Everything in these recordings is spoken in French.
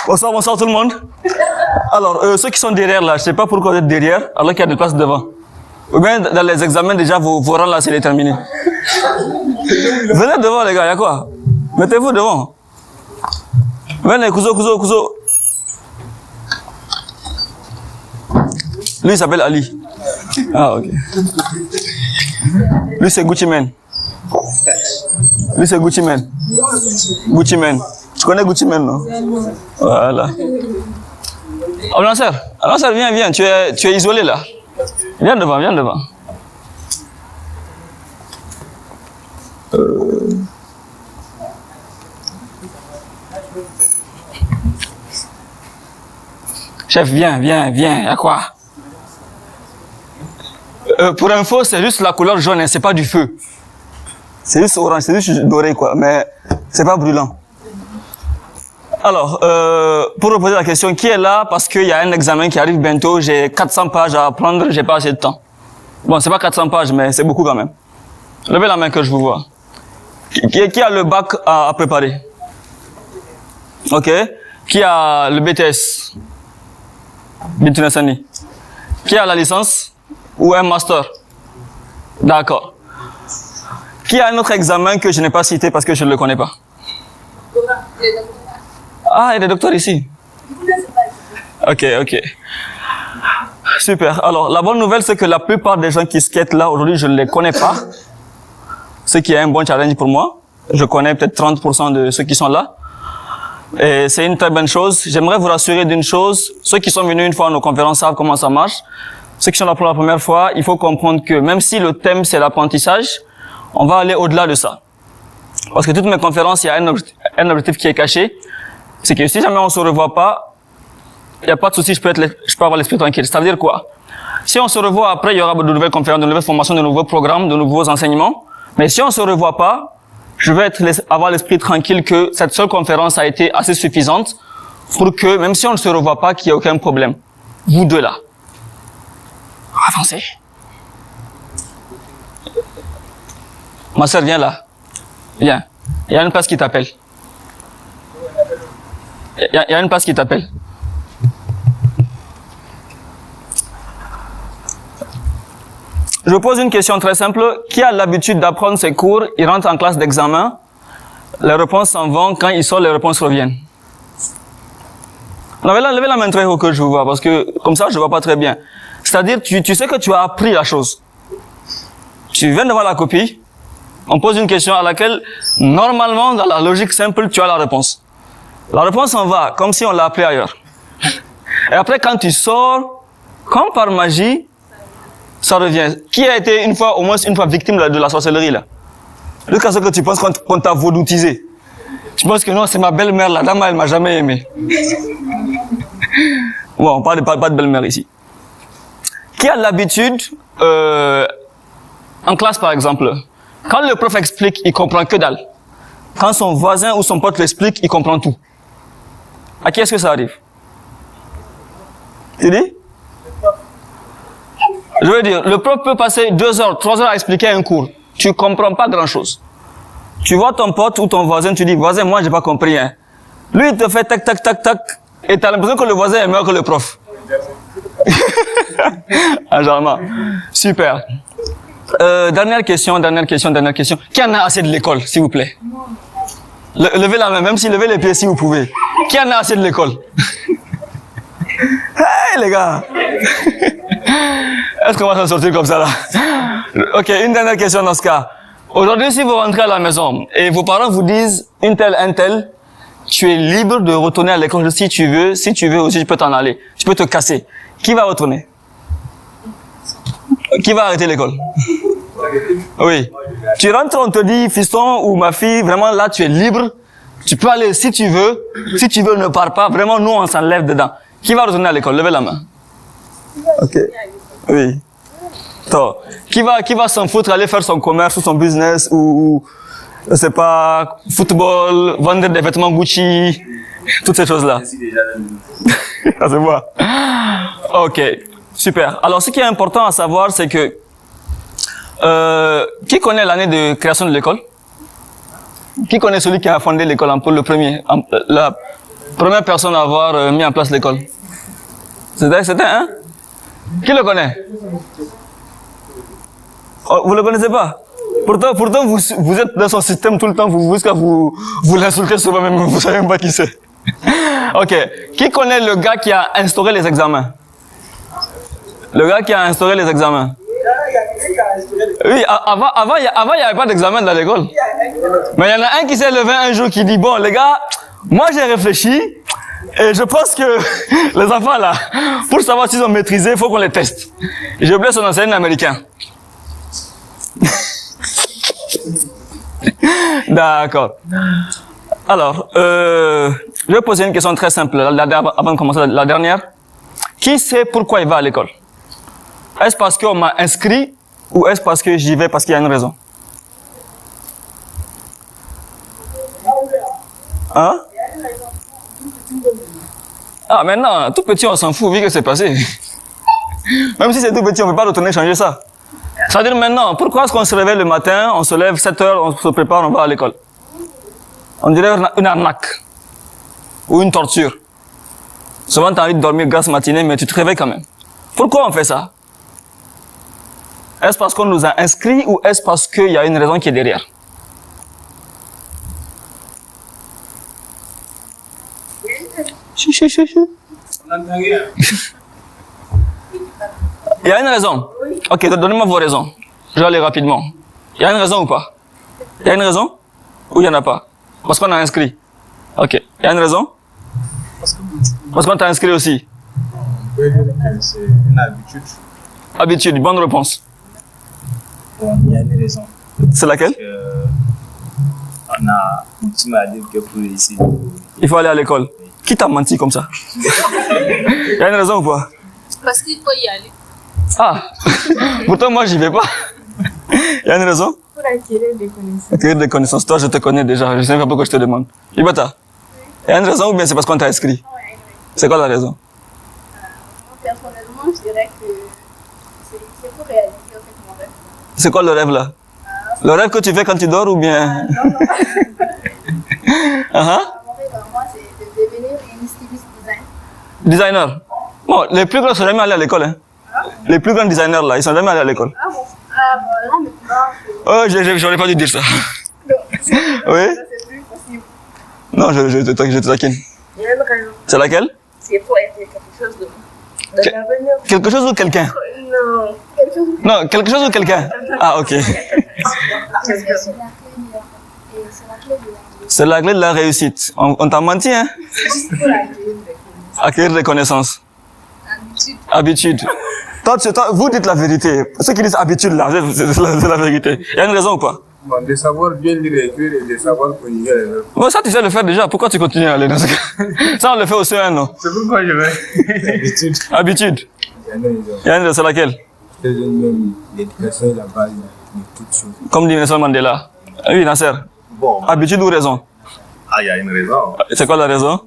Bonsoir, bonsoir tout le monde. Alors, ceux qui sont derrière là, je sais pas pourquoi vous êtes derrière, alors qu'il y a des places devant. Ou bien dans les examens déjà, vos rangs là, c'est déterminé. Venez devant les gars, il y a quoi? Mettez-vous devant. Venez, Kuzo. Lui, il s'appelle Ali. Ah, ok. Lui, c'est Gucci Mane. Lui, c'est Gucci Mane. Gucci Mane. Tu connais Gucci Mane, non? Voilà. Oh, Nasser, viens. Tu es isolé, là. Viens devant. Chef, viens. Y'a quoi? Pour info, c'est juste la couleur jaune, hein, c'est pas du feu. C'est juste orange, c'est juste doré, quoi. Mais c'est pas brûlant. Alors, pour reposer la question, qui est là parce qu'il y a un examen qui arrive bientôt, j'ai 400 pages à apprendre, j'ai pas assez de temps. Bon, c'est pas 400 pages, mais c'est beaucoup quand même. Levez la main que je vous vois. Qui a le bac à préparer? Ok. Qui a le BTS? Bintunassani. Qui a la licence? Ou un master? D'accord. Qui a un autre examen que je n'ai pas cité parce que je ne le connais pas? Ah, il y a des docteurs ici. Ok. Super. Alors, la bonne nouvelle, c'est que la plupart des gens qui skatent là, aujourd'hui, je ne les connais pas. Ce qui est un bon challenge pour moi. Je connais peut-être 30% de ceux qui sont là. Et c'est une très bonne chose. J'aimerais vous rassurer d'une chose. Ceux qui sont venus une fois à nos conférences savent comment ça marche. Ceux qui sont là pour la première fois, il faut comprendre que même si le thème, c'est l'apprentissage, on va aller au-delà de ça. Parce que toutes mes conférences, il y a un objectif qui est caché. C'est que si jamais on se revoit pas, il n'y a pas de souci, je peux avoir l'esprit tranquille. Ça veut dire quoi? Si on se revoit après, il y aura de nouvelles conférences, de nouvelles formations, de nouveaux programmes, de nouveaux enseignements. Mais si on se revoit pas, je vais avoir l'esprit tranquille que cette seule conférence a été assez suffisante pour que, même si on ne se revoit pas, qu'il n'y ait aucun problème. Vous deux là. Avancez. Ma sœur, viens là. Viens. Il y a une place qui t'appelle. Il y a une place qui t'appelle. Je pose une question très simple. Qui a l'habitude d'apprendre ses cours? Il rentre en classe d'examen. Les réponses s'en vont. Quand il sort, les réponses reviennent. Levez la main très haut que je vous vois, parce que comme ça, je vois pas très bien. C'est-à-dire, tu sais que tu as appris la chose. Tu viens devant la copie. On pose une question à laquelle, normalement, dans la logique simple, tu as la réponse. La réponse en va, comme si on l'a appris ailleurs. Et après, quand tu sors, comme par magie, ça revient. Qui a été au moins une fois victime de la sorcellerie, là? Jusqu'à ce que tu penses qu'on t'a vaudoutisé. Tu penses que non, c'est ma belle-mère, la dame, elle m'a jamais aimé. Bon, on parle pas de belle-mère ici. Qui a l'habitude, en classe par exemple, quand le prof explique, il comprend que dalle. Quand son voisin ou son pote l'explique, il comprend tout. À qui est-ce que ça arrive? Tu dis? Je veux dire, le prof peut passer 2 heures, 3 heures à expliquer un cours. Tu comprends pas grand-chose. Tu vois ton pote ou ton voisin, tu dis, voisin, moi, j'ai pas compris, hein. Lui, il te fait tac, et t'as l'impression que le voisin est meilleur que le prof. Ah, genre, super. Dernière question. Qui en a assez de l'école, s'il vous plaît? Levez la main, même si levez les pieds si vous pouvez. Qui en a assez de l'école? Hey, les gars! Est-ce qu'on va s'en sortir comme ça, là? Ok, une dernière question dans ce cas. Aujourd'hui, si vous rentrez à la maison et vos parents vous disent un tel, tu es libre de retourner à l'école si tu veux. Si tu veux aussi, tu peux t'en aller. Tu peux te casser. Qui va retourner? Qui va arrêter l'école? Oui. Tu rentres, on te dit, fiston ou ma fille, vraiment là, tu es libre. Tu peux aller si tu veux. Si tu veux, ne pars pas. Vraiment, nous, on s'enlève dedans. Qui va retourner à l'école? Levez la main. Ok. Oui. Toi. Qui va s'en foutre, aller faire son commerce ou son business ou je sais pas, football, vendre des vêtements Gucci, toutes ces choses-là. Ça se voit. Ok. Super. Alors, ce qui est important à savoir, c'est que qui connaît l'année de création de l'école? Qui connaît celui qui a fondé l'école, le premier? Première personne à avoir mis en place l'école. C'était, hein? Qui le connaît? Oh, vous le connaissez pas? Pourtant vous êtes dans son système tout le temps, vous l'insultez souvent, même vous savez même pas qui c'est. Ok. Qui connaît le gars qui a instauré les examens? Le gars qui a instauré les examens. Oui, avant il n'y avait pas d'examen dans l'école. Mais il y en a un qui s'est levé un jour qui dit, bon les gars, moi j'ai réfléchi et je pense que les enfants là, pour savoir s'ils ont maîtrisé, il faut qu'on les teste. J'ai oublié son enseignant américain. D'accord. Alors, je vais poser une question très simple avant de commencer la dernière. Qui sait pourquoi il va à l'école? Est-ce parce qu'on m'a inscrit ou est-ce parce que j'y vais parce qu'il y a une raison? Hein? Ah, maintenant, tout petit, on s'en fout, vu que c'est passé. Même si c'est tout petit, on ne peut pas retourner changer ça. C'est-à-dire maintenant, pourquoi est-ce qu'on se réveille le matin, on se lève 7 heures, on se prépare, on va à l'école? On dirait une arnaque. Ou une torture. Souvent, tu as envie de dormir grasse matinée, mais tu te réveilles quand même. Pourquoi on fait ça? Est-ce parce qu'on nous a inscrits ou est-ce parce qu'il y a une raison qui est derrière? Il y a une raison. Ok, donnez-moi vos raisons. Je vais aller rapidement. Il y a une raison ou pas? Il y a une raison? Ou il n'y en a pas? Parce qu'on a inscrit. Ok. Il y a une raison? Parce qu'on t'a inscrit aussi. C'est une habitude. Habitude, bonne réponse. Il y a une raison. C'est laquelle? On a continué à dire que pour réussir. Il faut aller à l'école. Qui t'a menti comme ça? Il y a une raison ou pas? Parce qu'il faut y aller. Ah, pourtant moi j'y vais pas. Il y a une raison? Pour acquérir des connaissances. Acquérir des connaissances. Toi je te connais déjà, je sais pas pourquoi je te demande. Ibata, il y a une raison ou bien c'est parce qu'on t'a inscrit? C'est quoi la raison? Personnellement, je dirais que c'est pour réaliser en fait mon rêve. C'est quoi le rêve là? Le rêve que tu fais quand tu dors ou bien? Non, non. Mon rêve à moi, c'est de devenir une styliste design. Designer. Bon, les plus grands sont jamais allés à l'école. Hein? Les plus grands designers là, ils sont jamais allés à l'école. Ah bon? Ah bon, là maintenant. Oh, j'aurais pas dû dire ça. Non, Oui? c'est plus possible. Non, je te taquine. Il y a une raison. C'est laquelle? C'est pour être quelque chose de l'avenir. Quelque chose ou quelqu'un? Non, quelque chose. Non, quelque chose ou quelqu'un? Ah, ok. C'est la clé de la réussite. On t'a menti, hein? Acquérir des connaissances. Habitude. Vous dites la vérité. Ceux qui disent habitude, là, c'est la vérité. Il y a une raison ou pas? Bon, de savoir bien lire et écrire et de savoir conjuguer les verbes. Bon, ça, tu sais le faire déjà. Pourquoi tu continues à aller dans ce cas? Ça, on le fait au CE1, non? C'est pourquoi je vais. Habitude. Habitude. Il y a une raison. Il y a une raison, c'est laquelle? C'est même l'éducation est la base de toutes choses. Comme dit Nelson Mandela. Oui, Nasser. Bon, Habitude ou raison? il y a une raison. C'est quoi la raison?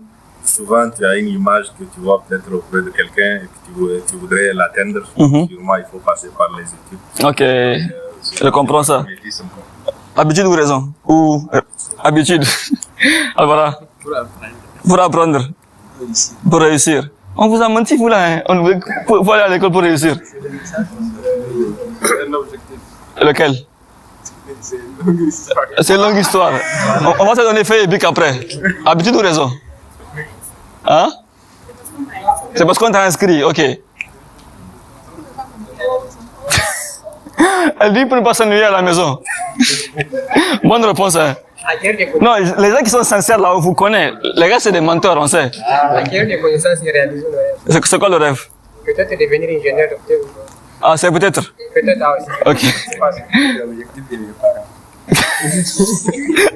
Souvent, tu as une image que tu vois peut-être auprès de quelqu'un et que tu voudrais l'atteindre. Mhm. Sûrement, il faut passer par les études. Ok. Je comprends ça. Habitude ou raison? Ou habitude? Alors voilà. Pour apprendre. Pour réussir. On vous a menti, vous là. Hein? Faut aller à l'école pour réussir. C'est un objectif. Lequel? C'est une longue histoire. On va te donner feuille et bic après. Habitude ou raison? Hein? C'est parce qu'on t'a inscrit, ok. Elle dit pour ne pas s'ennuyer à la maison. Bonne réponse, hein? Non, les gens qui sont sincères là, on vous connaît. Les gars, c'est des menteurs, on sait. Acquérir des connaissances et réaliser le rêve. C'est quoi le rêve? Peut-être devenir ingénieur, docteur. Ah, c'est peut-être. Peut-être ah aussi. Ok. C'est pas ça. L'objectif de mes parents.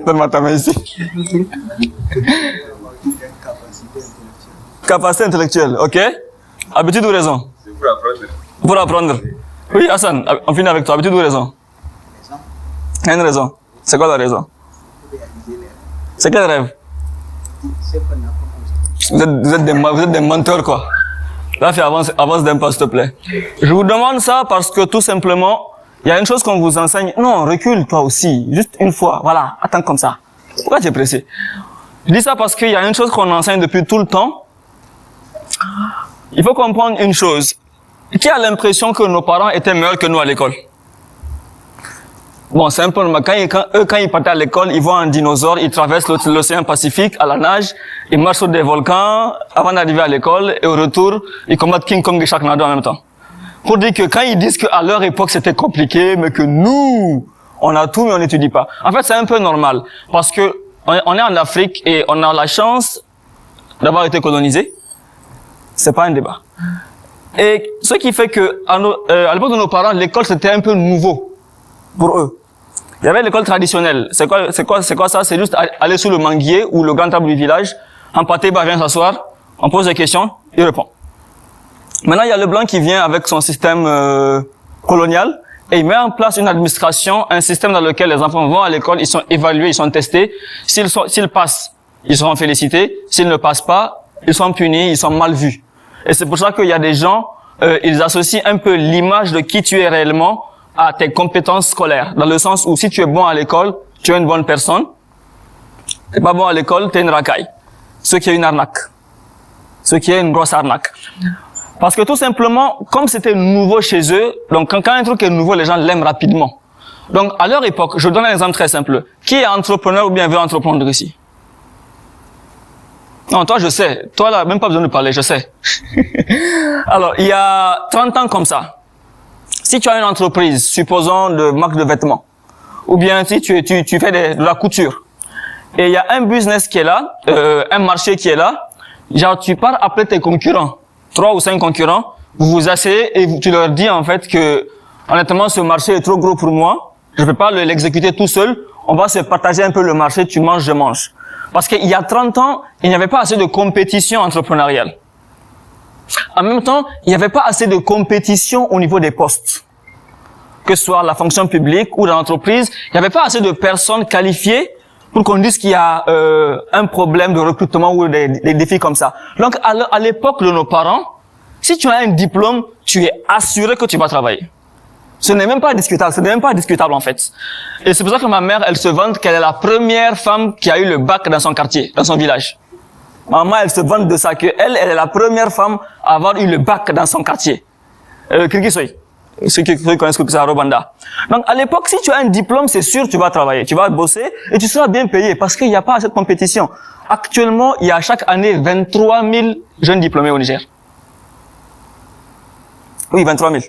Donne-moi ta main ici. Capacité intellectuelle, ok. Habitude ou raison? C'est pour apprendre. Pour apprendre. Oui, Hassan, on finit avec toi. Habitude ou raison? Il y a une raison. C'est quoi la raison? C'est quel rêve? Vous êtes des menteurs, quoi. Là, avance d'un pas, s'il te plaît. Je vous demande ça parce que, tout simplement, il y a une chose qu'on vous enseigne. Non, recule, toi aussi. Juste une fois. Voilà. Attends comme ça. Pourquoi tu es pressé? Je dis ça parce qu'il y a une chose qu'on enseigne depuis tout le temps. Il faut comprendre une chose. Qui a l'impression que nos parents étaient meilleurs que nous à l'école? Bon, c'est un peu normal. Quand ils partaient à l'école, ils voient un dinosaure, ils traversent l'océan Pacifique à la nage, ils marchent sur des volcans avant d'arriver à l'école, et au retour, ils combattent King Kong et Sharknado en même temps. Pour dire que quand ils disent qu'à leur époque c'était compliqué, mais que nous, on a tout mais on n'étudie pas. En fait, c'est un peu normal. Parce que on est en Afrique et on a la chance d'avoir été colonisé. C'est pas un débat. Et ce qui fait que, à l'époque de nos parents, l'école c'était un peu nouveau pour eux. Il y avait l'école traditionnelle. C'est quoi ça? C'est juste aller sous le manguier ou le grand arbre du village. Un pâté vient s'asseoir, on pose des questions, il répond. Maintenant, il y a le blanc qui vient avec son système colonial et il met en place une administration, un système dans lequel les enfants vont à l'école, ils sont évalués, ils sont testés. S'ils passent, ils seront félicités. S'ils ne passent pas, ils sont punis, ils sont mal vus. Et c'est pour ça qu'il y a des gens, ils associent un peu l'image de qui tu es réellement à tes compétences scolaires. Dans le sens où si tu es bon à l'école, tu es une bonne personne. T'es pas bon à l'école, t'es une racaille. Ce qui est une arnaque. Ce qui est une grosse arnaque. Parce que tout simplement, comme c'était nouveau chez eux, donc quand un truc est nouveau, les gens l'aiment rapidement. Donc à leur époque, je donne un exemple très simple. Qui est entrepreneur ou bien veut entreprendre ici? Non, toi je sais. Toi là, même pas besoin de parler, je sais. Alors, il y a 30 ans comme ça. Si tu as une entreprise, supposons de marque de vêtements, ou bien si tu fais de la couture, et il y a un business qui est là, un marché qui est là, genre tu pars appeler tes concurrents, 3 ou 5 concurrents, vous vous asseyez et tu leur dis en fait que honnêtement ce marché est trop gros pour moi, je ne peux pas l'exécuter tout seul, on va se partager un peu le marché, tu manges, je mange. Parce qu'il y a 30 ans, il n'y avait pas assez de compétition entrepreneuriale. En même temps, il n'y avait pas assez de compétition au niveau des postes. Que ce soit la fonction publique ou dans l'entreprise, il n'y avait pas assez de personnes qualifiées pour qu'on dise qu'il y a un problème de recrutement ou des défis comme ça. Donc, à l'époque de nos parents, si tu as un diplôme, tu es assuré que tu vas travailler. Ce n'est même pas discutable, en fait. Et c'est pour ça que ma mère, elle se vante qu'elle est la première femme qui a eu le bac dans son quartier, dans son village. Maman, elle se vante de ça, elle est la première femme à avoir eu le bac dans son quartier. Kirgisoy. Ceux qui connaissent que c'est à Rwanda. Donc, à l'époque, si tu as un diplôme, c'est sûr, tu vas travailler, tu vas bosser et tu seras bien payé parce qu'il n'y a pas assez de compétition. Actuellement, il y a chaque année 23 000 jeunes diplômés au Niger. Oui, 23 000.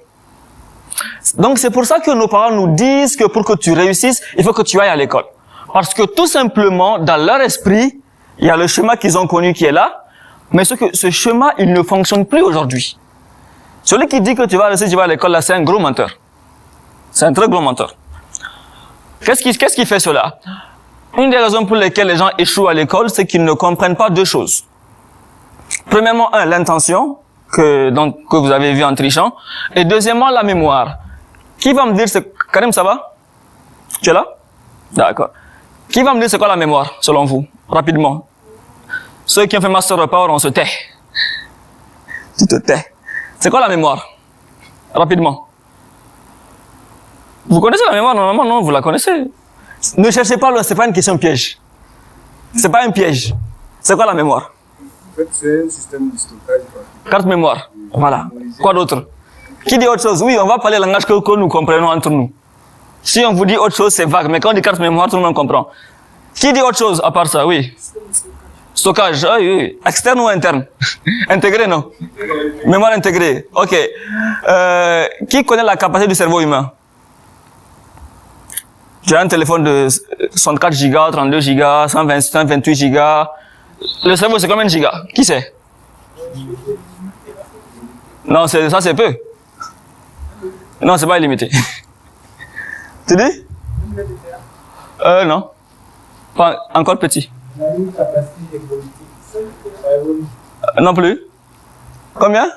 Donc, c'est pour ça que nos parents nous disent que pour que tu réussisses, il faut que tu ailles à l'école. Parce que tout simplement, dans leur esprit, il y a le schéma qu'ils ont connu qui est là, mais ce schéma, il ne fonctionne plus aujourd'hui. Celui qui dit que tu vas rester, à l'école, là, c'est un gros menteur. C'est un très gros menteur. Qu'est-ce qui fait cela? Une des raisons pour lesquelles les gens échouent à l'école, c'est qu'ils ne comprennent pas deux choses. Premièrement, l'intention que vous avez vue en trichant. Et deuxièmement, la mémoire. Qui va me dire, Karim, ça va? Tu es là? D'accord. Qui va me dire c'est quoi la mémoire, selon vous? Rapidement. Ceux qui ont fait Master of Power, on se tait. Tu te tais. C'est quoi la mémoire? Rapidement. Vous connaissez la mémoire normalement? Non, vous la connaissez. Ne cherchez pas, c'est pas une question piège. C'est pas un piège. C'est quoi la mémoire? En fait, c'est un système de stockage. Carte mémoire. Voilà. Quoi d'autre? Qui dit autre chose? Oui, on va parler le langage que nous comprenons entre nous. Si on vous dit autre chose, c'est vague. Mais quand on dit carte mémoire, tout le monde comprend. Qui dit autre chose à part ça? Oui. Stockage, oui. Externe ou interne? Intégré, non? Mémoire intégrée. Ok. Qui connaît la capacité du cerveau humain? J'ai un téléphone de 64 Go, 32 Go, 128 Go. Le cerveau, c'est combien de gigas? Qui sait? Non, ça c'est peu. Non, c'est pas illimité. Tu dis? Non. Pas encore petit. Non plus. Combien?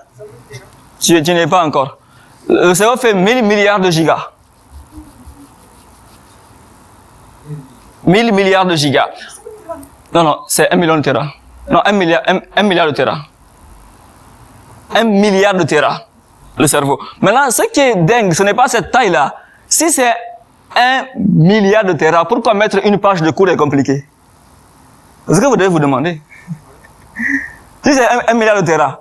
Tu n'es pas encore. Le cerveau fait 1000 milliards de gigas. 1000 milliards de gigas. Non, c'est 1 million de téra. Non, 1 milliard de téra. 1 milliard de téra, le cerveau. Maintenant, ce qui est dingue, ce n'est pas cette taille-là. Si c'est 1 milliard de téra, pourquoi mettre une page de cours est compliqué? C'est ce que vous devez vous demander. Si c'est 1 milliard de terras,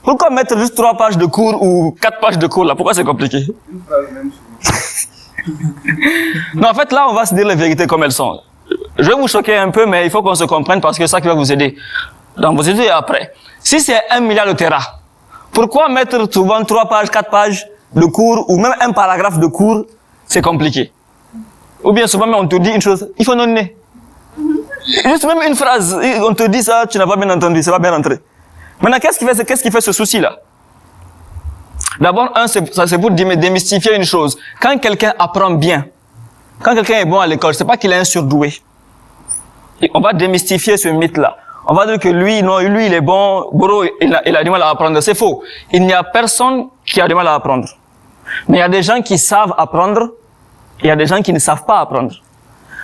pourquoi mettre juste 3 pages de cours ou 4 pages de cours là? Pourquoi c'est compliqué? Une phrase même sur Non, en fait, là, on va se dire les vérités comme elles sont. Je vais vous choquer un peu, mais il faut qu'on se comprenne parce que c'est ça qui va vous aider dans vos études et après. Si c'est 1 milliard de terras, pourquoi mettre souvent 3 pages, 4 pages de cours ou même un paragraphe de cours? C'est compliqué. Ou bien souvent, on te dit une chose, il faut donner. Juste même une phrase, on te dit ça, tu n'as pas bien entendu, ça va bien rentrer. Maintenant, qu'est-ce qui fait ce souci-là? D'abord, c'est pour démystifier une chose. Quand quelqu'un apprend bien, quand quelqu'un est bon à l'école, c'est pas qu'il est un surdoué. Et on va démystifier ce mythe-là. On va dire que lui, non, lui, il est bon, Boro, il a du mal à apprendre. C'est faux. Il n'y a personne qui a du mal à apprendre. Mais il y a des gens qui savent apprendre, et il y a des gens qui ne savent pas apprendre.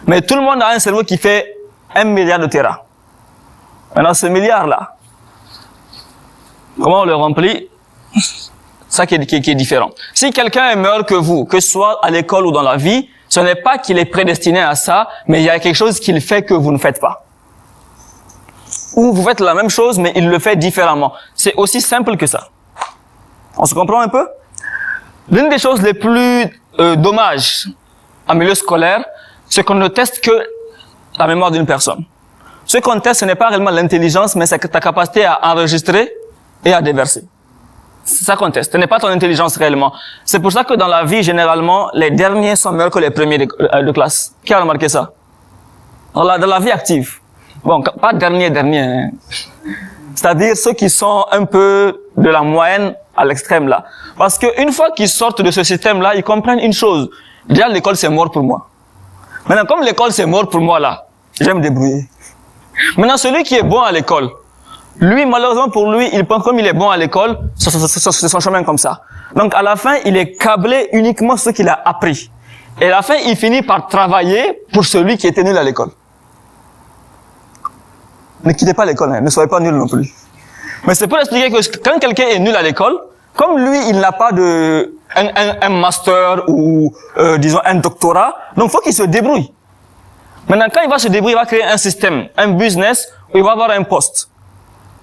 Mais tout le monde a un cerveau qui fait 1 milliard de terras. Maintenant, ce milliard-là, comment on le remplit? Ça qui est différent. Si quelqu'un est meilleur que vous, que ce soit à l'école ou dans la vie, ce n'est pas qu'il est prédestiné à ça, mais il y a quelque chose qu'il fait que vous ne faites pas. Ou vous faites la même chose, mais il le fait différemment. C'est aussi simple que ça. On se comprend un peu? L'une des choses les plus dommages en milieu scolaire, c'est qu'on ne teste que la mémoire d'une personne. Ce qu'on teste, ce n'est pas réellement l'intelligence, mais c'est ta capacité à enregistrer et à déverser. C'est ça qu'on teste. Ce n'est pas ton intelligence réellement. C'est pour ça que dans la vie, généralement, les derniers sont meilleurs que les premiers de classe. Qui a remarqué ça? Dans la vie active. Bon, pas dernier, hein. C'est-à-dire ceux qui sont un peu de la moyenne à l'extrême là. Parce que une fois qu'ils sortent de ce système-là, ils comprennent une chose. Déjà, l'école, c'est mort pour moi. Maintenant, comme l'école, c'est mort pour moi là, je vais me débrouiller. Maintenant, celui qui est bon à l'école, lui, malheureusement pour lui, il pense comme il est bon à l'école, c'est son chemin comme ça. Donc, à la fin, il est câblé uniquement sur ce qu'il a appris. Et à la fin, il finit par travailler pour celui qui était nul à l'école. Ne quittez pas l'école, hein, ne soyez pas nul non plus. Mais c'est pour expliquer que quand quelqu'un est nul à l'école, comme lui, il n'a pas un master ou, disons, un doctorat, donc faut qu'il se débrouille. Maintenant, quand il va se débrouiller, il va créer un système, un business, où il va avoir un poste.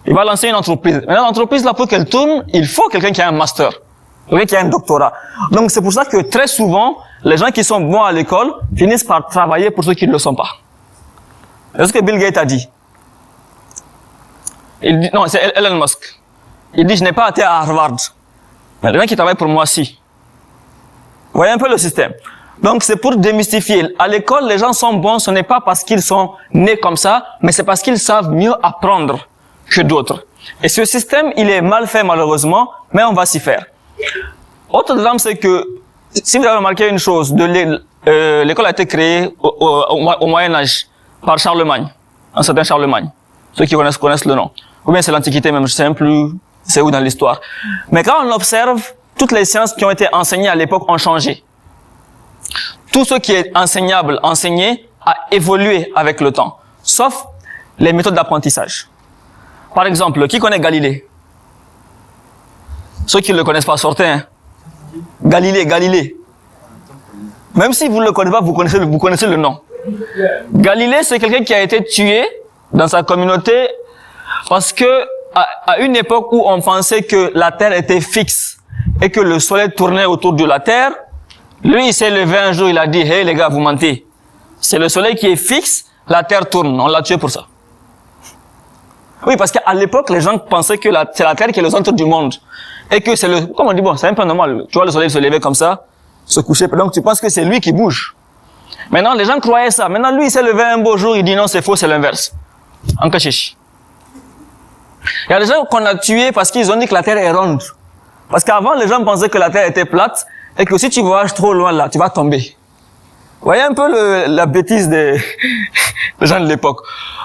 Il va lancer une entreprise. Maintenant, l'entreprise, là, pour qu'elle tourne, il faut quelqu'un qui a un master. Quelqu'un qui a un doctorat. Donc, c'est pour ça que très souvent, les gens qui sont bons à l'école finissent par travailler pour ceux qui ne le sont pas. C'est ce que Bill Gates a dit. Il dit, non, c'est Elon Musk. Il dit, je n'ai pas été à Harvard. Mais les gens qui travaillent pour moi, si. Vous voyez un peu le système. Donc, c'est pour démystifier. À l'école, les gens sont bons, ce n'est pas parce qu'ils sont nés comme ça, mais c'est parce qu'ils savent mieux apprendre que d'autres. Et ce système, il est mal fait malheureusement, mais on va s'y faire. Autre drame, c'est que, si vous avez remarqué une chose, l'école a été créée au Moyen-Âge par Charlemagne, un certain Charlemagne. Ceux qui connaissent le nom. Ou bien c'est l'Antiquité même, je sais même plus c'est où dans l'histoire. Mais quand on observe, toutes les sciences qui ont été enseignées à l'époque ont changé. Tout ce qui est enseignable, enseigné, a évolué avec le temps. Sauf les méthodes d'apprentissage. Par exemple, qui connaît Galilée? Ceux qui ne le connaissent pas, sortez, hein. Galilée. Même si vous ne le connaissez pas, vous connaissez le nom. Galilée, c'est quelqu'un qui a été tué dans sa communauté parce que à une époque où on pensait que la Terre était fixe et que le Soleil tournait autour de la Terre, lui, il s'est levé un jour, il a dit, hey les gars, vous mentez. C'est le Soleil qui est fixe, la Terre tourne. On l'a tué pour ça. Oui, parce qu'à l'époque, les gens pensaient que c'est la Terre qui est le centre du monde. Et que c'est comme on dit, bon, c'est un peu normal. Tu vois le Soleil se lever comme ça, se coucher. Donc tu penses que c'est lui qui bouge. Maintenant, les gens croyaient ça. Maintenant, lui, il s'est levé un beau jour, il dit non, c'est faux, c'est l'inverse. En cachiche. Il y a des gens qu'on a tués parce qu'ils ont dit que la Terre est ronde. Parce qu'avant, les gens pensaient que la Terre était plate et que si tu voyages trop loin là, tu vas tomber. Vous voyez un peu la bêtise des gens de l'époque.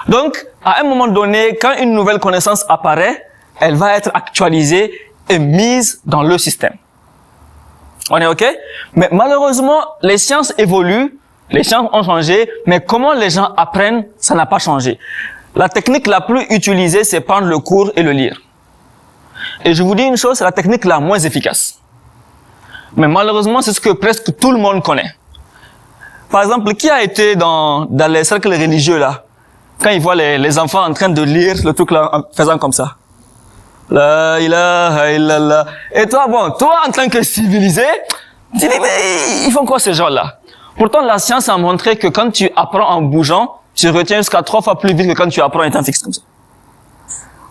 Donc, à un moment donné, quand une nouvelle connaissance apparaît, elle va être actualisée et mise dans le système. On est OK? Mais malheureusement, les sciences évoluent, les sciences ont changé, mais comment les gens apprennent, ça n'a pas changé. La technique la plus utilisée, c'est prendre le cours et le lire. Et je vous dis une chose, c'est la technique la moins efficace. Mais malheureusement, c'est ce que presque tout le monde connaît. Par exemple, qui a été dans les cercles religieux là? quand ils voient les enfants en train de lire le truc là, en faisant comme ça. La ilaha illallah. Et toi, bon, toi en tant que civilisé, tu dis, mais ils font quoi ces gens-là? Pourtant, la science a montré que quand tu apprends en bougeant, tu retiens jusqu'à 3 fois plus vite que quand tu apprends en étant fixe comme ça.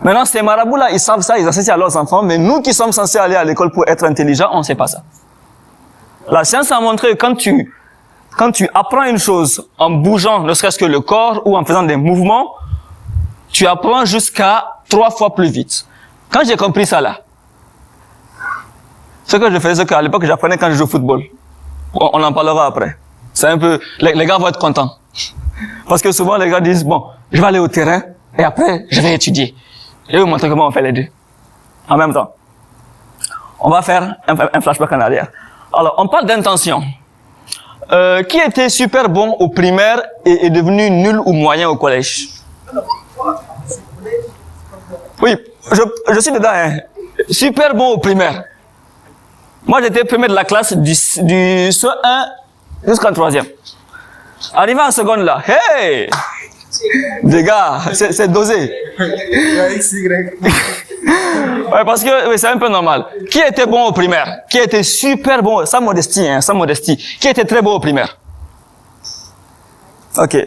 Maintenant, ces marabouts-là, ils savent ça, ils enseignent à leurs enfants, mais nous qui sommes censés aller à l'école pour être intelligents, on ne sait pas ça. La science a montré que quand tu apprends une chose en bougeant, ne serait-ce que le corps ou en faisant des mouvements, tu apprends jusqu'à 3 fois plus vite. Quand j'ai compris ça là, ce que je faisais, c'est qu'à l'époque, j'apprenais quand je joue au football. On en parlera après. C'est un peu, les gars vont être contents. Parce que souvent, les gars disent, bon, je vais aller au terrain et après, je vais étudier. Je vais vous montrer comment on fait les deux. En même temps. On va faire un flashback en arrière. Alors, on parle d'intention. Qui était super bon au primaire et est devenu nul ou moyen au collège? Oui, je suis dedans, hein. Super bon au primaire. Moi, j'étais premier de la classe du CE1 jusqu'en 3e. Arrivé en seconde là, hey! Les gars, c'est dosé. Ouais, parce que oui, c'est un peu normal. Qui était bon au primaire? Qui était super bon? Sans modestie, hein, sans modestie. Qui était très bon au primaire? Ok.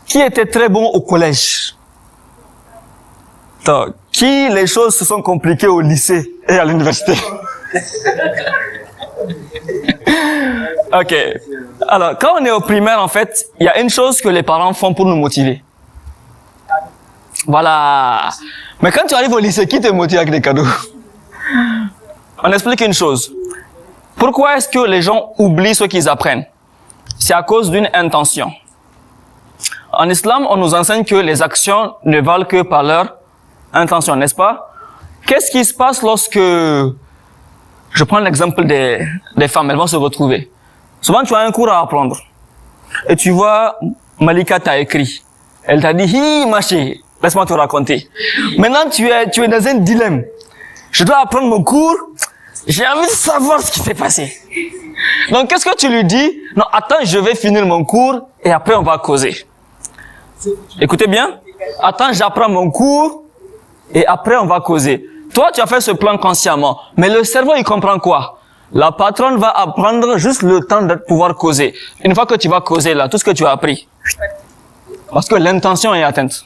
Qui était très bon au collège? Donc, qui les choses se sont compliquées au lycée et à l'université? Ok. Alors, quand on est au primaire, en fait, il y a une chose que les parents font pour nous motiver. Voilà. Mais quand tu arrives au lycée, qui te motive avec des cadeaux? On explique une chose. Pourquoi est-ce que les gens oublient ce qu'ils apprennent? C'est à cause d'une intention. En islam, on nous enseigne que les actions ne valent que par leur intention, n'est-ce pas? Qu'est-ce qui se passe lorsque... Je prends l'exemple des femmes, elles vont se retrouver. Souvent, tu as un cours à apprendre. Et tu vois, Malika t'a écrit. Elle t'a dit, hi, ma chérie, laisse-moi te raconter. Maintenant, tu es dans un dilemme. Je dois apprendre mon cours. J'ai envie de savoir ce qui s'est passé. Donc, qu'est-ce que tu lui dis? Non, attends, je vais finir mon cours et après, on va causer. Écoutez bien. Attends, j'apprends mon cours et après, on va causer. Toi, tu as fait ce plan consciemment. Mais le cerveau, il comprend quoi? La patronne va apprendre juste le temps de pouvoir causer. Une fois que tu vas causer là, tout ce que tu as appris. Parce que l'intention est atteinte.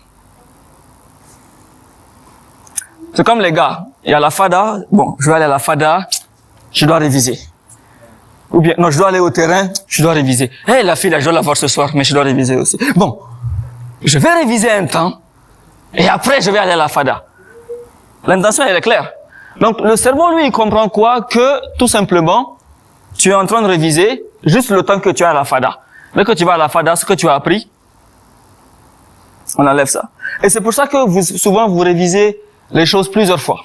C'est comme les gars. Il y a la fada. Bon, je vais aller à la fada. Je dois réviser. Ou bien, non, je dois aller au terrain. Je dois réviser. Hey, la fille là, je dois la voir ce soir, mais je dois réviser aussi. Bon. Je vais réviser un temps. Et après, je vais aller à la fada. L'intention, elle est claire. Donc, le cerveau, lui, il comprend quoi? Que, tout simplement, tu es en train de réviser juste le temps que tu es à la fada. Dès que tu vas à la fada, ce que tu as appris, on enlève ça. Et c'est pour ça que souvent, vous révisez les choses plusieurs fois.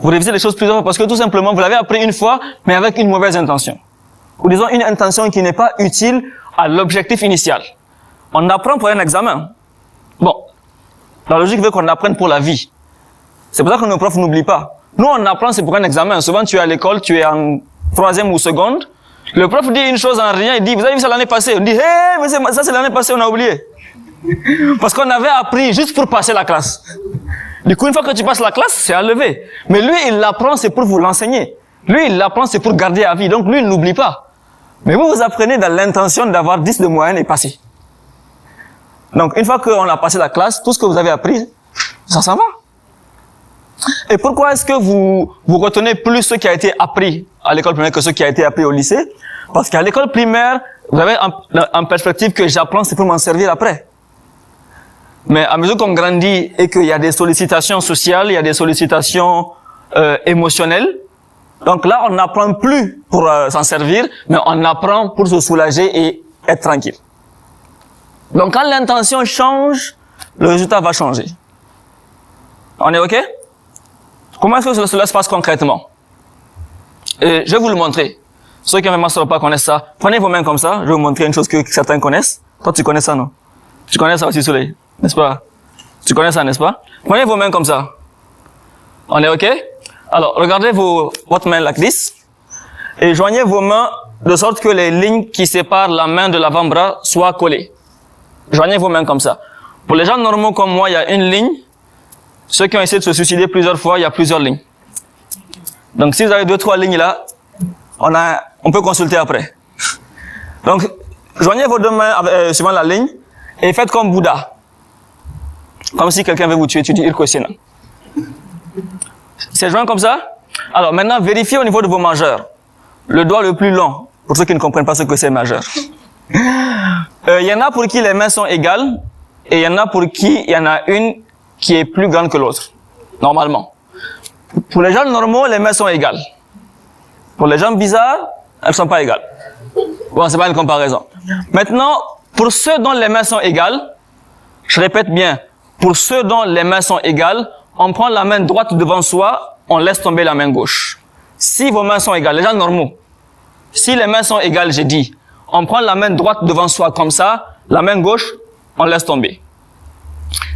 Vous révisez les choses plusieurs fois parce que, tout simplement, vous l'avez appris une fois, mais avec une mauvaise intention. Ou disons, une intention qui n'est pas utile à l'objectif initial. On apprend pour un examen. Bon. La logique veut qu'on apprenne pour la vie. C'est pour ça que nos profs n'oublient pas. Nous, on apprend, c'est pour un examen. Souvent, tu es à l'école, tu es en 3e ou seconde. Le prof dit une chose en rien, il dit, vous avez vu ça l'année passée? On dit, hé, mais ça c'est l'année passée, on a oublié. Parce qu'on avait appris juste pour passer la classe. Du coup, une fois que tu passes la classe, c'est à lever. Mais lui, il l'apprend, c'est pour vous l'enseigner. Lui, il l'apprend, c'est pour garder à vie. Donc, lui, il n'oublie pas. Mais vous, vous apprenez dans l'intention d'avoir 10 de moyenne et passer. Donc, une fois qu'on a passé la classe, tout ce que vous avez appris, ça s'en va. Et pourquoi est-ce que vous retenez plus ce qui a été appris à l'école primaire que ce qui a été appris au lycée? Parce qu'à l'école primaire, vous avez en perspective que j'apprends, c'est pour m'en servir après. Mais à mesure qu'on grandit et qu'il y a des sollicitations sociales, il y a des sollicitations émotionnelles, donc là, on n'apprend plus pour s'en servir, mais on apprend pour se soulager et être tranquille. Donc quand l'intention change, le résultat va changer. On est OK? Comment est-ce que cela se passe concrètement? Et je vais vous le montrer. Ceux qui ne me pas connaissent ça. Prenez vos mains comme ça. Je vais vous montrer une chose que certains connaissent. Toi, tu connais ça, non? Tu connais ça aussi, Soleil? N'est-ce pas? Tu connais ça, n'est-ce pas? Prenez vos mains comme ça. On est OK? Alors, regardez votre main like this. Et joignez vos mains de sorte que les lignes qui séparent la main de l'avant-bras soient collées. Joignez vos mains comme ça. Pour les gens normaux comme moi, il y a une ligne. Ceux qui ont essayé de se suicider plusieurs fois, il y a plusieurs lignes. Donc, si vous avez 2-3 lignes là, on peut consulter après. Donc, joignez vos deux mains suivant la ligne et faites comme Bouddha. Comme si quelqu'un veut vous tuer, tu dis Irkosena. C'est joint comme ça? Alors, maintenant, vérifiez au niveau de vos majeurs. Le doigt le plus long, pour ceux qui ne comprennent pas ce que c'est majeur. Il y en a pour qui les mains sont égales et il y en a pour qui il y en a une qui est plus grande que l'autre, normalement. Pour les gens normaux, les mains sont égales. Pour les gens bizarres, elles ne sont pas égales. Bon, c'est pas une comparaison. Maintenant, pour ceux dont les mains sont égales, je répète bien, pour ceux dont les mains sont égales, on prend la main droite devant soi, on laisse tomber la main gauche. Si vos mains sont égales, les gens normaux, si les mains sont égales, j'ai dit, on prend la main droite devant soi comme ça, la main gauche, on laisse tomber.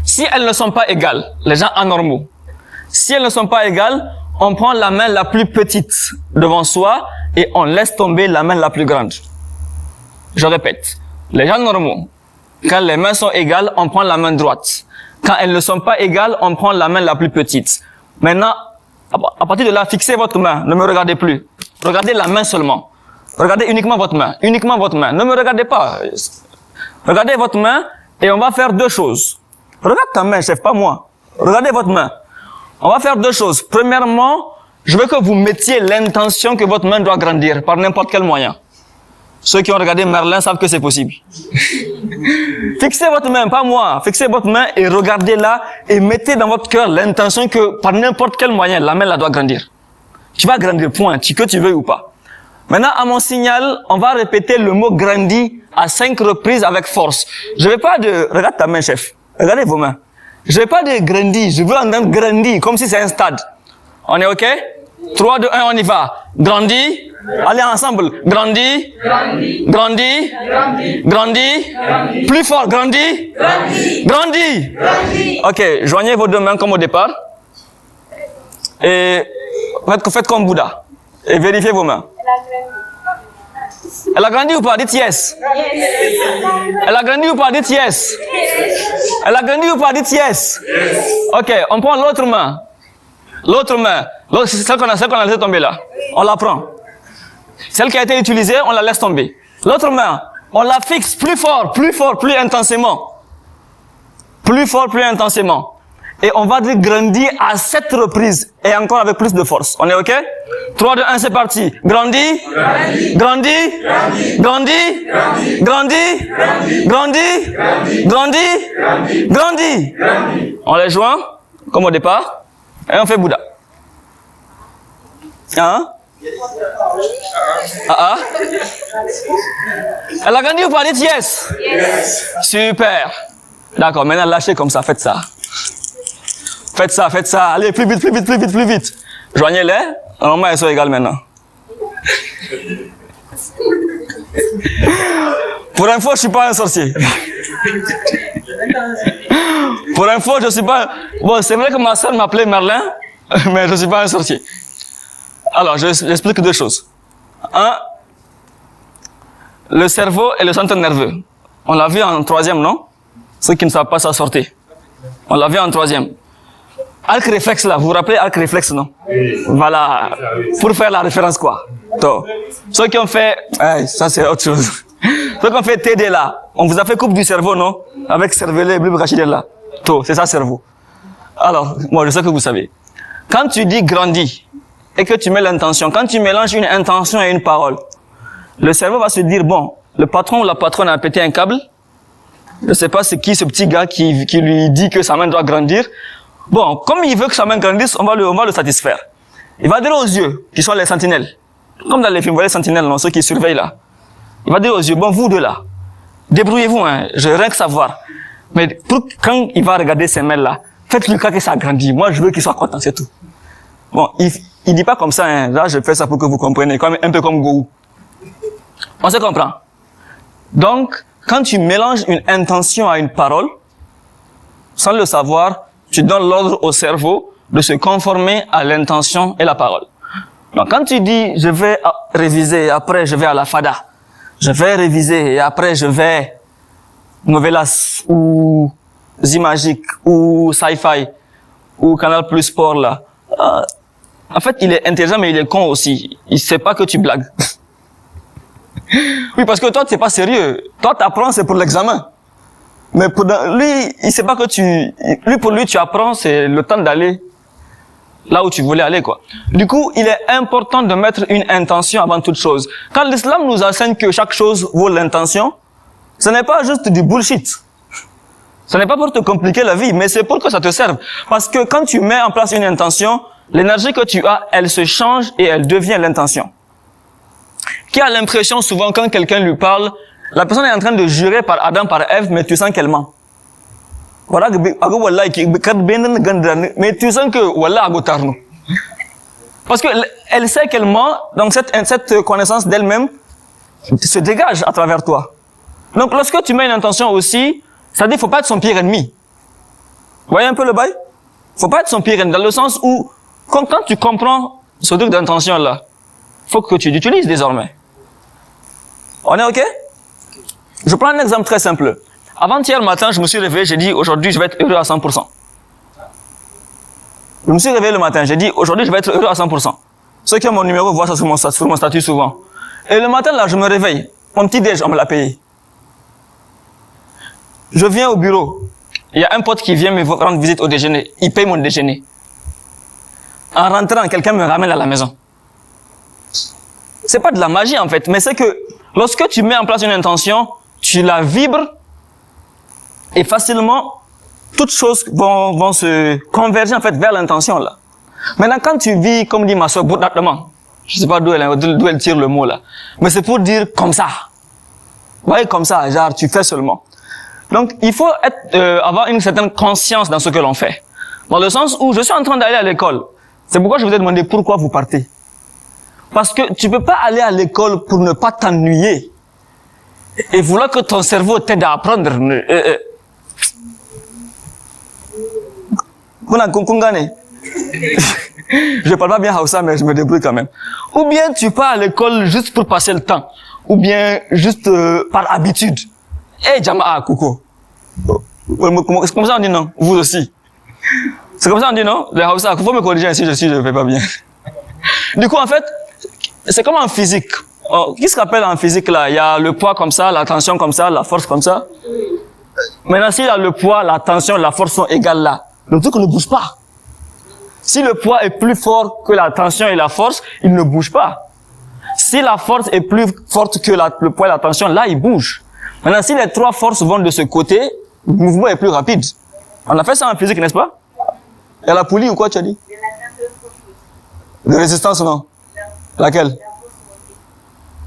Si elles ne sont pas égales, les gens anormaux, si elles ne sont pas égales, on prend la main la plus petite devant soi et on laisse tomber la main la plus grande. Je répète, les gens normaux, quand les mains sont égales, on prend la main droite. Quand elles ne sont pas égales, on prend la main la plus petite. Maintenant, à partir de là, fixez votre main, ne me regardez plus. Regardez la main seulement. Regardez uniquement votre main, ne me regardez pas. Regardez votre main et on va faire deux choses. Regarde ta main, chef, pas moi. Regardez votre main. On va faire deux choses. Premièrement, je veux que vous mettiez l'intention que votre main doit grandir par n'importe quel moyen. Ceux qui ont regardé Merlin savent que c'est possible. Fixez votre main, pas moi. Fixez votre main et regardez-la et mettez dans votre cœur l'intention que par n'importe quel moyen, la main la doit grandir. Tu vas grandir, point, que tu veux ou pas. Maintenant, à mon signal, on va répéter le mot grandi à 5 reprises avec force. Je veux pas de... Regarde ta main, chef. Regardez vos mains. Je veux pas de grandi, je veux entendre grandi, comme si c'est un stade. On est OK? 3, 2, 1, on y va. Grandi. Allez ensemble. Grandi. Grandi. Grandi. Plus fort. Grandi. Grandi. OK, joignez vos deux mains comme au départ. Et faites comme Bouddha. Et vérifiez vos mains. Elle a grandi ou pas? Dites yes. Elle a grandi ou pas? Dites yes. Elle a grandi ou pas? Dites yes. OK, on prend l'autre main. L'autre main. Celle qu'on a laissé tomber là. On la prend. Celle qui a été utilisée, on la laisse tomber. L'autre main, on la fixe plus fort, plus intensément. Plus fort, plus intensément. Et on va dire grandir à 7 reprises. Et encore avec plus de force. On est OK? 3, 2, 1, c'est parti. Grandi. Grandi. Grandi. Grandi. Grandi. Grandi. Grandi. On les joint, comme au départ. Et on fait Bouddha. Hein? Elle a grandi ou pas? Dites yes. Super. D'accord, maintenant lâchez comme ça, faites ça. Faites ça. Allez, plus vite. Joignez-les. Normalement, elles sont égales maintenant. Pour info, je suis pas un sorcier. Pour info, je suis pas... Bon, c'est vrai que ma soeur m'appelait Merlin, mais je suis pas un sorcier. Alors, j'explique deux choses. Un, le cerveau et le centre nerveux. On l'a vu en troisième, non? Ceux qui ne savent pas, ça sortait. On l'a vu en troisième. Arc réflexe là, vous vous rappelez arc réflexe, non? Voilà. Pour faire la référence, quoi. Donc, ceux qui ont fait... ça, c'est autre chose. Ceux qui ont fait TD là, on vous a fait coupe du cerveau, non? Avec cervelet, bleu, rachidel là. C'est ça, cerveau. Alors, moi, je sais que vous savez. Quand tu dis grandi, et que tu mets l'intention, quand tu mélanges une intention et une parole, le cerveau va se dire, bon, le patron ou la patronne a pété un câble. Je ne sais pas c'est qui ce petit gars qui lui dit que sa main doit grandir. Bon, comme il veut que sa main grandisse, on va le satisfaire. Il va dire aux yeux, qui sont les sentinelles. Comme dans les films, vous voyez les sentinelles, non, ceux qui surveillent là. Il va dire aux yeux, bon, vous deux là, débrouillez-vous, hein, je veux rien que savoir. Mais quand il va regarder ces mains là, faites-lui croire que ça grandit. Moi, je veux qu'il soit content, c'est tout. Bon, il dit pas comme ça, hein. Là, je fais ça pour que vous compreniez, un peu comme Gourou. On se comprend. Donc, quand tu mélanges une intention à une parole, sans le savoir, tu donnes l'ordre au cerveau de se conformer à l'intention et la parole. Donc, quand tu dis, je vais réviser et après je vais à la fada, je vais réviser et après je vais Novelas ou Zimagique ou Sci-Fi ou Canal Plus Sport là. En fait, il est intelligent mais il est con aussi. Il sait pas que tu blagues. Oui, parce que toi, t'es pas sérieux. Toi, t'apprends, c'est pour l'examen. Mais pour lui, il sait pas que pour lui, tu apprends, c'est le temps d'aller là où tu voulais aller, quoi. Du coup, il est important de mettre une intention avant toute chose. Quand l'islam nous enseigne que chaque chose vaut l'intention, ce n'est pas juste du bullshit. Ce n'est pas pour te compliquer la vie, mais c'est pour que ça te serve. Parce que quand tu mets en place une intention, l'énergie que tu as, elle se change et elle devient l'intention. Qui a l'impression souvent quand quelqu'un lui parle, la personne est en train de jurer par Adam, par Ève, mais tu sens qu'elle ment. Voilà, mais tu sens que voilà, parce que elle sait qu'elle ment, donc cette connaissance d'elle-même se dégage à travers toi. Donc lorsque tu mets une intention aussi, ça dit faut pas être son pire ennemi. Vous voyez un peu le bail? Faut pas être son pire ennemi, dans le sens où quand tu comprends ce truc d'intention là, faut que tu l'utilises désormais. On est OK? Je prends un exemple très simple. Avant-hier matin, je me suis réveillé, j'ai dit aujourd'hui je vais être heureux à 100%. Je me suis réveillé le matin, j'ai dit aujourd'hui je vais être heureux à 100%. Ceux qui ont mon numéro voient ça sur mon statut souvent. Et le matin là, je me réveille. Mon petit déj, on me l'a payé. Je viens au bureau. Il y a un pote qui vient me rendre visite au déjeuner. Il paye mon déjeuner. En rentrant, quelqu'un me ramène à la maison. C'est pas de la magie en fait, mais c'est que lorsque tu mets en place une intention, tu la vibres et facilement toutes choses vont se converger en fait vers l'intention là. Maintenant quand tu vis comme dit ma soeur bourdatement, je sais pas d'où elle tire le mot là, mais c'est pour dire comme ça. Vous voyez comme ça, genre tu fais seulement. Donc il faut avoir une certaine conscience dans ce que l'on fait. Dans le sens où je suis en train d'aller à l'école. C'est pourquoi je vous ai demandé pourquoi vous partez. Parce que tu peux pas aller à l'école pour ne pas t'ennuyer et vouloir que ton cerveau t'aide à apprendre. Je parle pas bien Hausa, mais je me débrouille quand même. Ou bien tu pars à l'école juste pour passer le temps. Ou bien juste par habitude. Eh, Jama'a, Kouko. C'est comme ça on dit non? Vous aussi. C'est comme ça on dit non? Les Hausa, il faut me corriger si je ne fais pas bien. Du coup, en fait, c'est comme en physique. Qu'est-ce qu'on appelle en physique là? Il y a le poids comme ça, la tension comme ça, la force comme ça. Maintenant, s'il y a le poids, la tension, la force sont égales là, le truc ne bouge pas. Si le poids est plus fort que la tension et la force, il ne bouge pas. Si la force est plus forte que le poids et la tension, là, il bouge. Maintenant, si les trois forces vont de ce côté, le mouvement est plus rapide. On a fait ça en physique, n'est-ce pas? Il y a la poulie ou quoi, tu as dit? De résistance, non? Laquelle?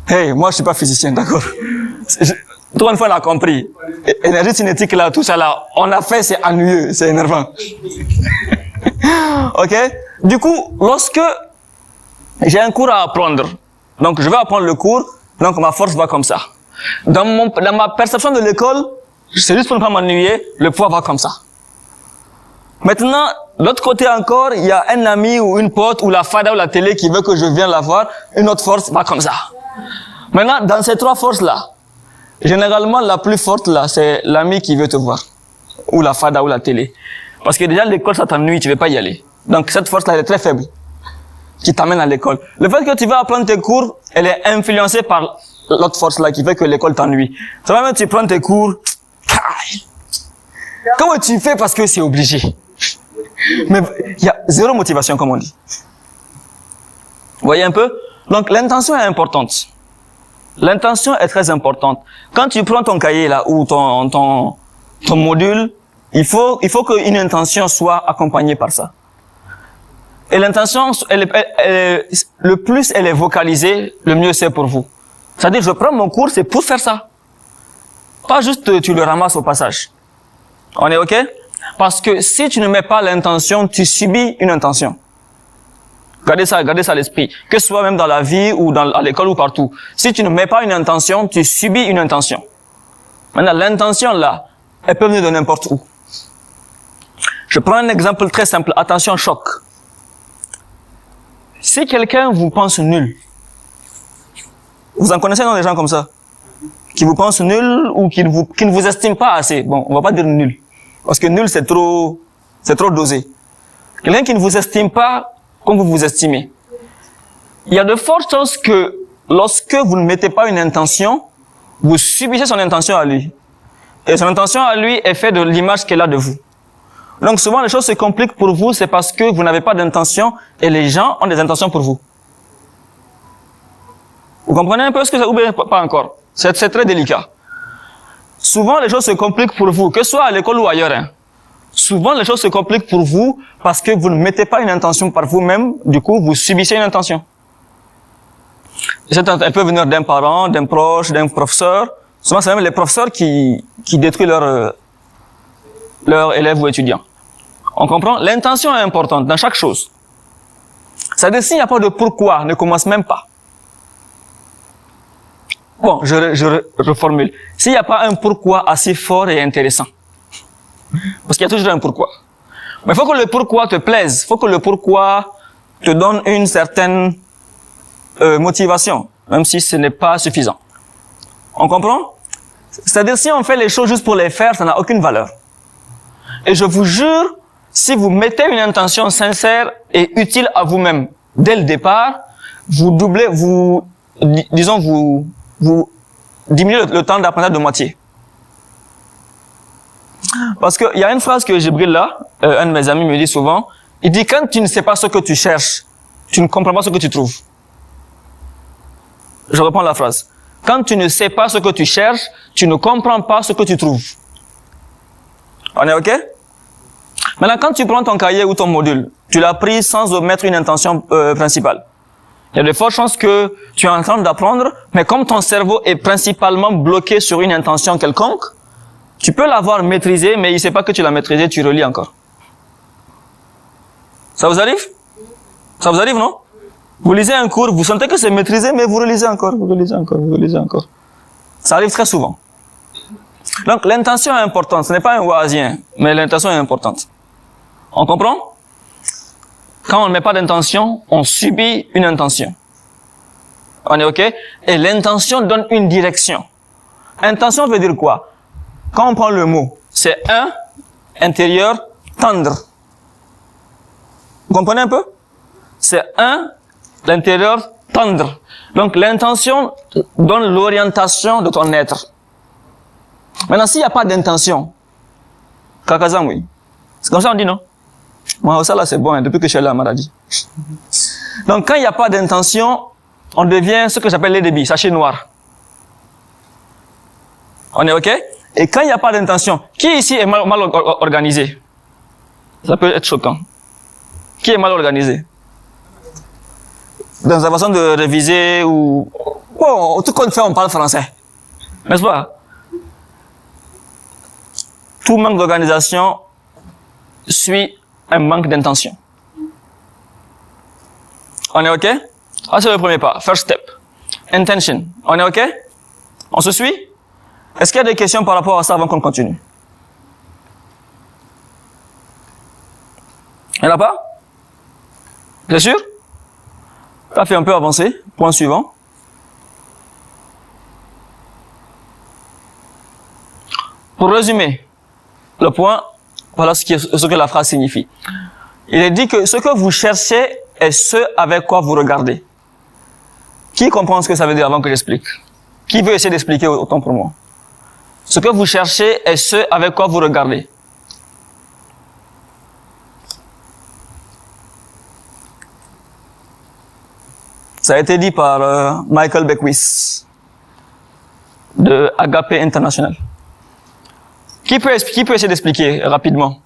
Hey, moi, je suis pas physicien, d'accord? Toi, une fois, on a compris. Énergie cinétique, là, tout ça, là, on a fait, c'est ennuyeux, c'est énervant. OK? Du coup, lorsque j'ai un cours à apprendre, donc je vais apprendre le cours, donc ma force va comme ça. Dans ma perception de l'école, c'est juste pour ne pas m'ennuyer, le poids va comme ça. Maintenant, de l'autre côté encore, il y a un ami ou une pote ou la fada ou la télé qui veut que je vienne la voir, une autre force va comme ça. Maintenant, dans ces trois forces-là, généralement, la plus forte, là, c'est l'ami qui veut te voir. Ou la fada ou la télé. Parce que déjà, l'école, ça t'ennuie, tu ne veux pas y aller. Donc, cette force-là, elle est très faible. Qui t'amène à l'école. Le fait que tu vas apprendre tes cours, elle est influencée par l'autre force-là qui fait que l'école t'ennuie. Ça va même, tu prends tes cours. Comment tu fais parce que c'est obligé? Mais il y a zéro motivation, comme on dit. Vous voyez un peu? Donc, l'intention est importante. L'intention est très importante. Quand tu prends ton cahier là, ou ton module, il faut qu'une intention soit accompagnée par ça. Et l'intention, le plus elle est vocalisée, le mieux c'est pour vous. C'est-à-dire, je prends mon cours, c'est pour faire ça. Pas juste tu le ramasses au passage. On est OK? Parce que si tu ne mets pas l'intention, tu subis une intention. Gardez ça à l'esprit. Que ce soit même dans la vie ou à l'école ou partout. Si tu ne mets pas une intention, tu subis une intention. Maintenant, l'intention là, elle peut venir de n'importe où. Je prends un exemple très simple. Attention, choc. Si quelqu'un vous pense nul, vous en connaissez non, des gens comme ça? qui vous pense nul ou qui ne vous estime pas assez. Bon, on va pas dire nul. Parce que nul, c'est trop dosé. Quelqu'un qui ne vous estime pas comme vous vous estimez. Il y a de fortes chances que lorsque vous ne mettez pas une intention, vous subissez son intention à lui. Et son intention à lui est faite de l'image qu'elle a de vous. Donc souvent, les choses se compliquent pour vous, c'est parce que vous n'avez pas d'intention et les gens ont des intentions pour vous. Vous comprenez un peu ce que ça, ou bien pas encore? C'est très délicat. Souvent, les choses se compliquent pour vous, que ce soit à l'école ou ailleurs. Hein. Souvent, les choses se compliquent pour vous parce que vous ne mettez pas une intention par vous-même, du coup, vous subissez une intention. Elle peut venir d'un parent, d'un proche, d'un professeur. Souvent, c'est même les professeurs qui détruisent leurs élèves ou étudiants. On comprend? L'intention est importante dans chaque chose. C'est-à-dire, s'il n'y a pas de pourquoi, ne commence même pas. Bon, je reformule. S'il n'y a pas un pourquoi assez fort et intéressant, parce qu'il y a toujours un pourquoi. Mais il faut que le pourquoi te plaise. Il faut que le pourquoi te donne une certaine motivation, même si ce n'est pas suffisant. On comprend? C'est-à-dire, si on fait les choses juste pour les faire, ça n'a aucune valeur. Et je vous jure, si vous mettez une intention sincère et utile à vous-même dès le départ, vous doublez, vous diminuez le temps d'apprentissage de moitié. Parce qu'il y a une phrase que Jibril là, un de mes amis me dit souvent, il dit, quand tu ne sais pas ce que tu cherches, tu ne comprends pas ce que tu trouves. Je reprends la phrase. Quand tu ne sais pas ce que tu cherches, tu ne comprends pas ce que tu trouves. On est OK? Maintenant, quand tu prends ton cahier ou ton module, tu l'as pris sans mettre une intention principale. Il y a de fortes chances que tu es en train d'apprendre, mais comme ton cerveau est principalement bloqué sur une intention quelconque, tu peux l'avoir maîtrisé, mais il ne sait pas que tu l'as maîtrisé, tu relis encore. Ça vous arrive? Ça vous arrive, non? Vous lisez un cours, vous sentez que c'est maîtrisé, mais vous relisez encore, vous relisez encore, vous relisez encore. Ça arrive très souvent. Donc, l'intention est importante. Ce n'est pas un oisien, mais l'intention est importante. On comprend? Quand on ne met pas d'intention, on subit une intention. On est OK? Et l'intention donne une direction. Intention veut dire quoi? Quand on prend le mot, c'est un, intérieur, tendre. Vous comprenez un peu? C'est un, l'intérieur, tendre. Donc, l'intention donne l'orientation de ton être. Maintenant, s'il n'y a pas d'intention, Kakazan, oui. C'est comme ça on dit, non? Moi, ça là, c'est bon, hein, depuis que je suis allé à Maradi. Donc, quand il n'y a pas d'intention, on devient ce que j'appelle les débits, sachet noir. On est OK? Et quand il n'y a pas d'intention, qui ici est mal organisé? Ça peut être choquant. Qui est mal organisé? Dans sa façon de réviser ou... Bon, tout qu'on fait, on parle français. N'est-ce pas? Tout manque d'organisation suit un manque d'intention. On est OK? Ah, c'est le premier pas. First step. Intention. On est OK? On se suit? Est-ce qu'il y a des questions par rapport à ça avant qu'on continue? Il n'y en a pas? Bien sûr? Ça fait un peu avancer. Point suivant. Pour résumer le point, voilà ce que la phrase signifie. Il est dit que ce que vous cherchez est ce avec quoi vous regardez. Qui comprend ce que ça veut dire avant que j'explique? Qui veut essayer d'expliquer autant pour moi? Ce que vous cherchez est ce avec quoi vous regardez. Ça a été dit par Michael Beckwith de Agape International. Qui peut essayer d'expliquer rapidement?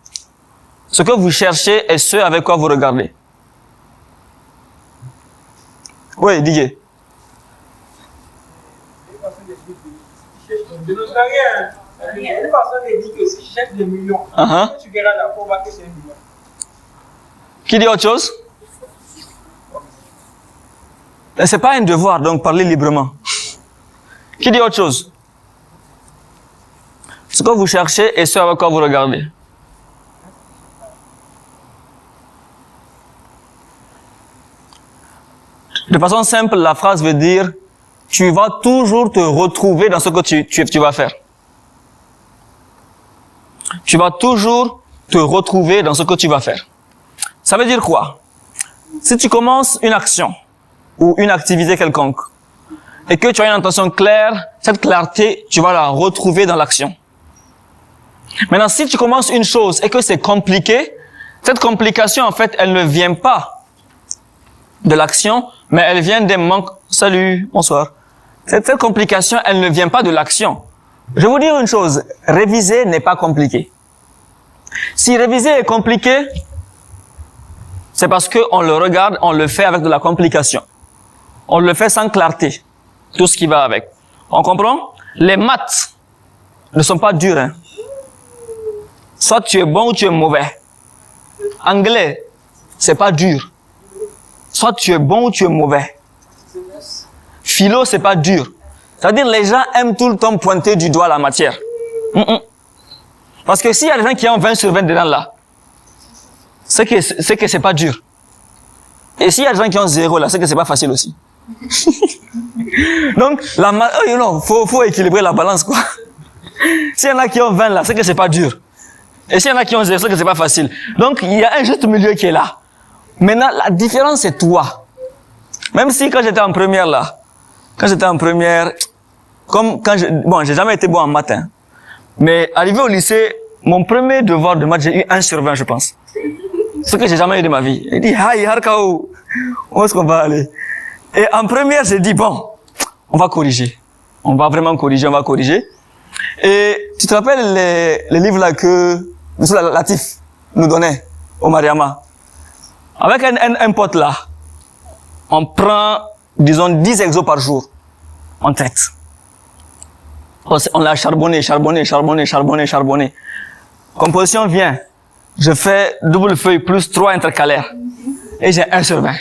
Ce que vous cherchez est ce avec quoi vous regardez. Oui, Didier. Je ne sais rien. Une personne dit que si je cherche des millions, tu verras la fois que c'est un million. Qui dit autre chose? C'est pas un devoir, donc parlez librement. Qui dit autre chose? Ce que vous cherchez est ce avec quoi vous regardez. De façon simple, la phrase veut dire tu vas toujours te retrouver dans ce que tu vas faire. Tu vas toujours te retrouver dans ce que tu vas faire. Ça veut dire quoi? Si tu commences une action ou une activité quelconque et que tu as une intention claire, cette clarté, tu vas la retrouver dans l'action. Maintenant, si tu commences une chose et que c'est compliqué, cette complication, en fait, elle ne vient pas de l'action, mais elle vient des manques. Salut, bonsoir. Cette complication, elle ne vient pas de l'action. Je vais vous dire une chose, réviser n'est pas compliqué. Si réviser est compliqué, c'est parce que on le regarde, on le fait avec de la complication. On le fait sans clarté. Tout ce qui va avec. On comprend? Les maths ne sont pas dures, hein. Soit tu es bon ou tu es mauvais. Anglais, c'est pas dur. Soit tu es bon ou tu es mauvais. Philo, c'est pas dur. C'est-à-dire, les gens aiment tout le temps pointer du doigt la matière. Parce que s'il y a des gens qui ont 20 sur 20 dedans là, c'est que c'est pas dur. Et s'il y a des gens qui ont 0 là, c'est que c'est pas facile aussi. Donc, faut équilibrer la balance, quoi. S'il y en a qui ont 20 là, c'est que c'est pas dur. Et s'il y en a qui ont 0, c'est que c'est pas facile. Donc, il y a un juste milieu qui est là. Maintenant, la différence, c'est toi. Même si quand j'étais en première là, j'ai jamais été bon en maths, hein. Mais arrivé au lycée, mon premier devoir de maths, j'ai eu 1 sur 20, je pense. Ce que j'ai jamais eu de ma vie. Il dit, hi, Harkao, où est-ce qu'on va aller? Et en première, j'ai dit, bon, on va corriger. On va vraiment corriger, on va corriger. Et tu te rappelles les livres là que M. Latif nous donnait au Mariama? Avec un pote là, on prend, disons, 10 exos par jour. On traite. On l'a charbonné. Composition vient. Je fais double feuille plus 3 intercalaires. Et j'ai 1 sur 20.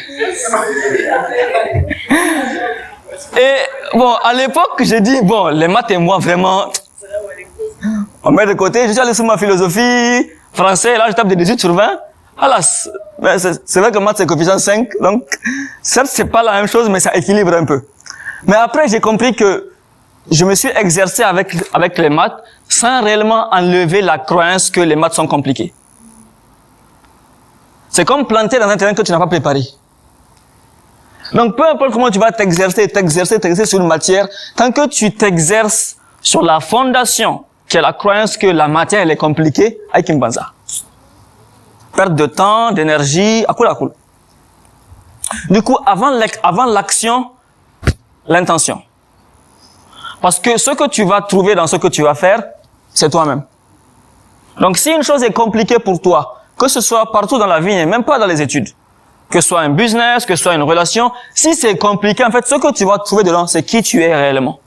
Et bon, à l'époque, j'ai dit, bon, les maths et moi, vraiment, on met de côté. Je suis allé sur ma philosophie, français, là, je tape des 18 sur 20. Voilà, c'est vrai que maths, c'est coefficient 5. Donc, certes, c'est pas la même chose, mais ça équilibre un peu. Mais après, j'ai compris que je me suis exercé avec les maths sans réellement enlever la croyance que les maths sont compliquées. C'est comme planter dans un terrain que tu n'as pas préparé. Donc, peu importe comment tu vas t'exercer sur une matière, tant que tu t'exerces sur la fondation, qui est la croyance que la matière, elle est compliquée, avec une banza. Perte de temps, d'énergie, à cool. Du coup, avant l'action, l'intention. Parce que ce que tu vas trouver dans ce que tu vas faire, c'est toi-même. Donc, si une chose est compliquée pour toi, que ce soit partout dans la vie, et même pas dans les études, que ce soit un business, que ce soit une relation, si c'est compliqué, en fait, ce que tu vas trouver dedans, c'est qui tu es réellement.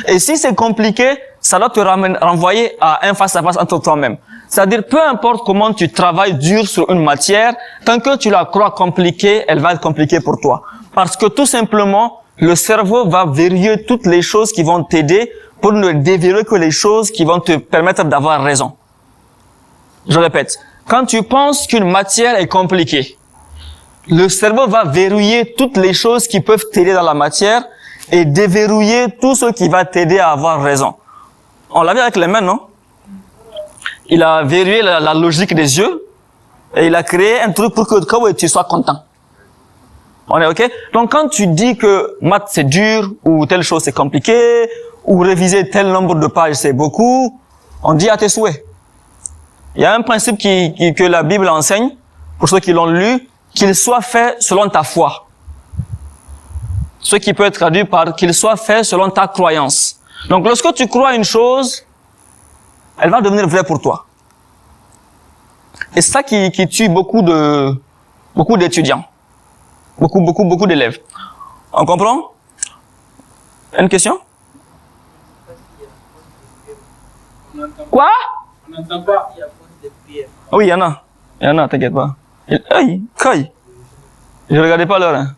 Et si c'est compliqué, ça doit te renvoyer à un face-à-face entre toi-même. C'est-à-dire, peu importe comment tu travailles dur sur une matière, tant que tu la crois compliquée, elle va être compliquée pour toi. Parce que tout simplement, le cerveau va verrouiller toutes les choses qui vont t'aider pour ne déverrouiller que les choses qui vont te permettre d'avoir raison. Je répète, quand tu penses qu'une matière est compliquée, le cerveau va verrouiller toutes les choses qui peuvent t'aider dans la matière et déverrouiller tout ce qui va t'aider à avoir raison. On l'a vu avec les mains, non? Il a verrouillé la logique des yeux et il a créé un truc pour que tu sois content. On est OK? Donc, quand tu dis que maths c'est dur ou telle chose c'est compliqué ou réviser tel nombre de pages c'est beaucoup, on dit à tes souhaits. Il y a un principe que la Bible enseigne, pour ceux qui l'ont lu, qu'il soit fait selon ta foi. Ce qui peut être traduit par qu'il soit fait selon ta croyance. Donc, lorsque tu crois une chose, elle va devenir vraie pour toi. Et c'est ça qui tue beaucoup d'étudiants. Beaucoup d'élèves. On comprend? Une question? Quoi? On n'entend pas. Il y a faute de prière. Oui, il y en a, t'inquiète pas. Aïe, caille. Je regardais pas l'heure, hein.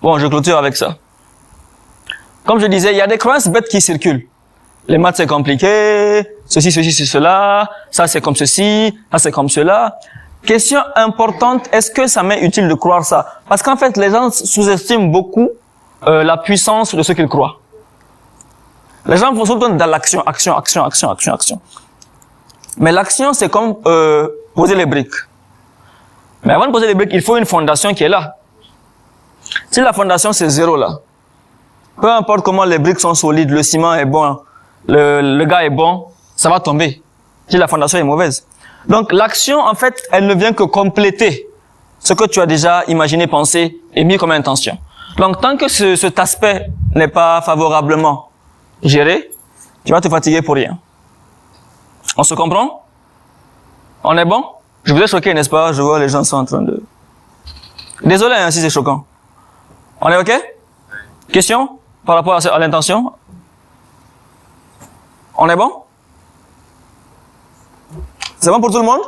Bon, je clôture avec ça. Comme je disais, il y a des croyances bêtes qui circulent. Les maths, c'est compliqué. Ceci, c'est cela. Ça, c'est comme ceci. Ça, c'est comme cela. Question importante, est-ce que ça m'est utile de croire ça? Parce qu'en fait, les gens sous-estiment beaucoup la puissance de ce qu'ils croient. Les gens vont surtout dans l'action, action. Mais l'action, c'est comme poser les briques. Mais avant de poser les briques, il faut une fondation qui est là. Si la fondation, c'est 0 là, peu importe comment les briques sont solides, le ciment est bon, le gars est bon, ça va tomber. Si la fondation est mauvaise. Donc l'action, en fait, elle ne vient que compléter ce que tu as déjà imaginé, pensé et mis comme intention. Donc tant que cet aspect n'est pas favorablement géré, tu vas te fatiguer pour rien. On se comprend? On est bon? Je vous ai choqué, n'est-ce pas? Je vois les gens sont en train de... Désolé hein, si c'est choquant. On est OK? Question par rapport à l'intention? On est bon? C'est bon pour tout le monde?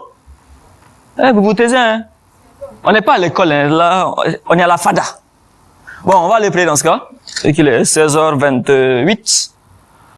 Eh, vous vous taisez, hein? On n'est pas à l'école, hein. Là, on est à la fada. Bon, on va aller prier dans ce cas. Et qu'il est 16h28.